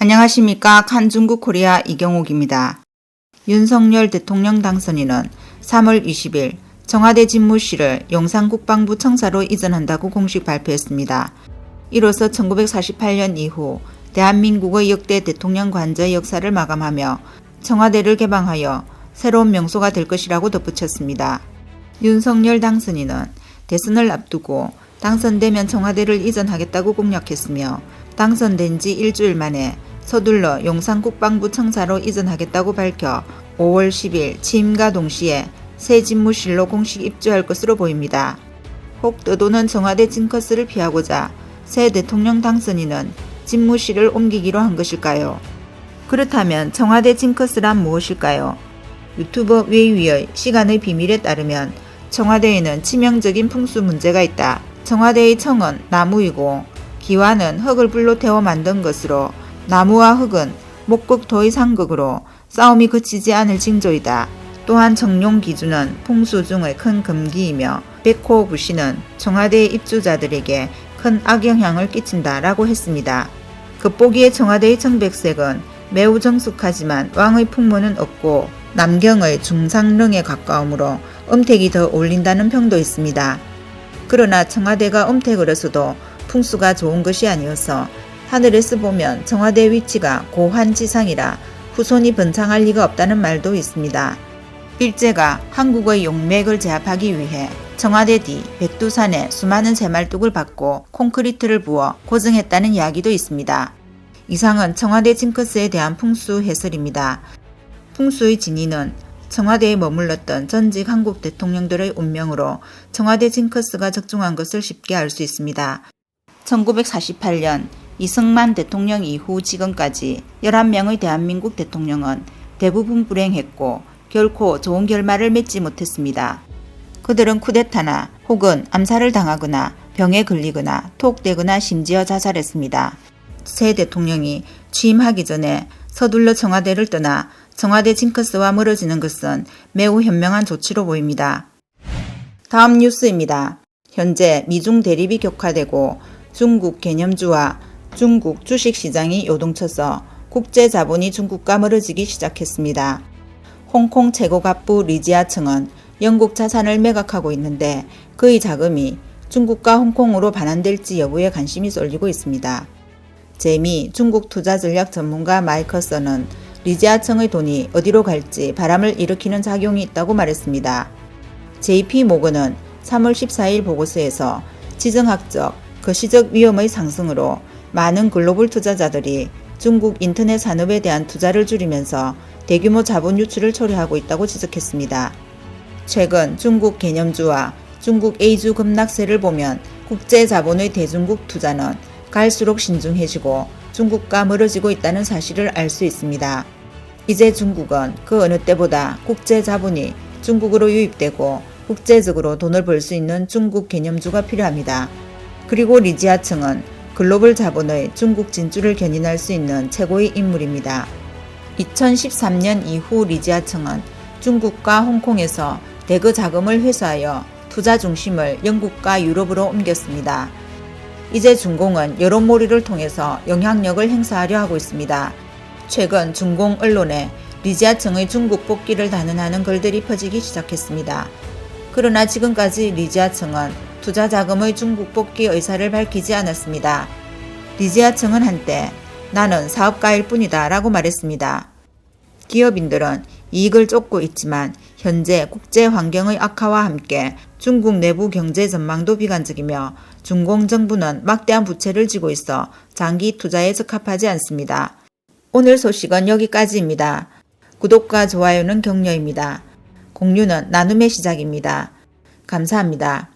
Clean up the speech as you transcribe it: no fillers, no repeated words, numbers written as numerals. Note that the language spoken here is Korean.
안녕하십니까. 칸중국 코리아 이경옥입니다. 윤석열 대통령 당선인은 3월 20일 청와대 집무실을 용산국방부 청사로 이전한다고 공식 발표했습니다. 이로써 1948년 이후 대한민국의 역대 대통령 관저의 역사를 마감하며 청와대를 개방하여 새로운 명소가 될 것이라고 덧붙였습니다. 윤석열 당선인은 대선을 앞두고 당선되면 청와대를 이전하겠다고 공약했으며 당선된 지 일주일 만에 서둘러 용산국방부 청사로 이전하겠다고 밝혀 5월 10일 취임과 동시에 새 집무실로 공식 입주할 것으로 보입니다. 혹 떠도는 청와대 징커스를 피하고자 새 대통령 당선인은 집무실을 옮기기로 한 것일까요? 그렇다면 청와대 징커스란 무엇일까요? 유튜버 웨이위의 시간의 비밀에 따르면 청와대에는 치명적인 풍수 문제가 있다. 청와대의 청은 나무이고 기와는 흙을 불로 태워 만든 것으로 나무와 흙은 목극토의 상극으로 싸움이 그치지 않을 징조이다. 또한 청룡 기준은 풍수 중의 큰 금기이며 백호 부시는 청와대 입주자들에게 큰 악영향을 끼친다라고 했습니다. 겉보기에 청와대의 청백색은 매우 정숙하지만 왕의 풍문은 없고 남경의 중상릉에 가까우므로 음택이 더 어울린다는 평도 있습니다. 그러나 청와대가 음택으로서도 풍수가 좋은 것이 아니어서 하늘에서 보면 청와대 위치가 고환지상이라 후손이 번창할 리가 없다는 말도 있습니다. 일제가 한국의 용맥을 제압하기 위해 청와대 뒤 백두산에 수많은 새말뚝을 박고 콘크리트를 부어 고정했다는 이야기도 있습니다. 이상은 청와대 징커스에 대한 풍수 해설입니다. 풍수의 진위는 청와대에 머물렀던 전직 한국 대통령들의 운명으로 청와대 징커스가 적중한 것을 쉽게 알 수 있습니다. 1948년 이승만 대통령 이후 지금까지 11명의 대한민국 대통령은 대부분 불행했고 결코 좋은 결말을 맺지 못했습니다. 그들은 쿠데타나 혹은 암살을 당하거나 병에 걸리거나 투옥되거나 심지어 자살했습니다. 새 대통령이 취임하기 전에 서둘러 청와대를 떠나 청와대 징커스와 멀어지는 것은 매우 현명한 조치로 보입니다. 다음 뉴스입니다. 현재 미중 대립이 격화되고 중국 개념주와 중국 주식시장이 요동쳐서 국제 자본이 중국과 멀어지기 시작했습니다. 홍콩 최고갑부 리지아청은 영국 자산을 매각하고 있는데 그의 자금이 중국과 홍콩으로 반환될지 여부에 관심이 쏠리고 있습니다. 재미 중국 투자전략 전문가 마이커슨은 리지아청의 돈이 어디로 갈지 바람을 일으키는 작용이 있다고 말했습니다. JP모건은 3월 14일 보고서에서 지정학적, 거시적 위험의 상승으로 많은 글로벌 투자자들이 중국 인터넷 산업에 대한 투자를 줄이면서 대규모 자본 유출을 초래하고 있다고 지적했습니다. 최근 중국 개념주와 중국 A주 급락세를 보면 국제 자본의 대중국 투자는 갈수록 신중해지고 중국과 멀어지고 있다는 사실을 알 수 있습니다. 이제 중국은 그 어느 때보다 국제 자본이 중국으로 유입되고 국제적으로 돈을 벌 수 있는 중국 개념주가 필요합니다. 그리고 리지아청은 글로벌 자본의 중국 진출을 견인할 수 있는 최고의 인물입니다. 2013년 이후 리지아청은 중국과 홍콩에서 대거 자금을 회수하여 투자 중심을 영국과 유럽으로 옮겼습니다. 이제 중공은 여론몰이를 통해서 영향력을 행사하려 하고 있습니다. 최근 중공 언론에 리지아청의 중국 복귀를 단언하는 글들이 퍼지기 시작했습니다. 그러나 지금까지 리지아청은 투자 자금의 중국 복귀 의사를 밝히지 않았습니다. 리지아청은 한때 나는 사업가일 뿐이다 라고 말했습니다. 기업인들은 이익을 쫓고 있지만 현재 국제 환경의 악화와 함께 중국 내부 경제 전망도 비관적이며 중공정부는 막대한 부채를 지고 있어 장기 투자에 적합하지 않습니다. 오늘 소식은 여기까지입니다. 구독과 좋아요는 격려입니다. 공유는 나눔의 시작입니다. 감사합니다.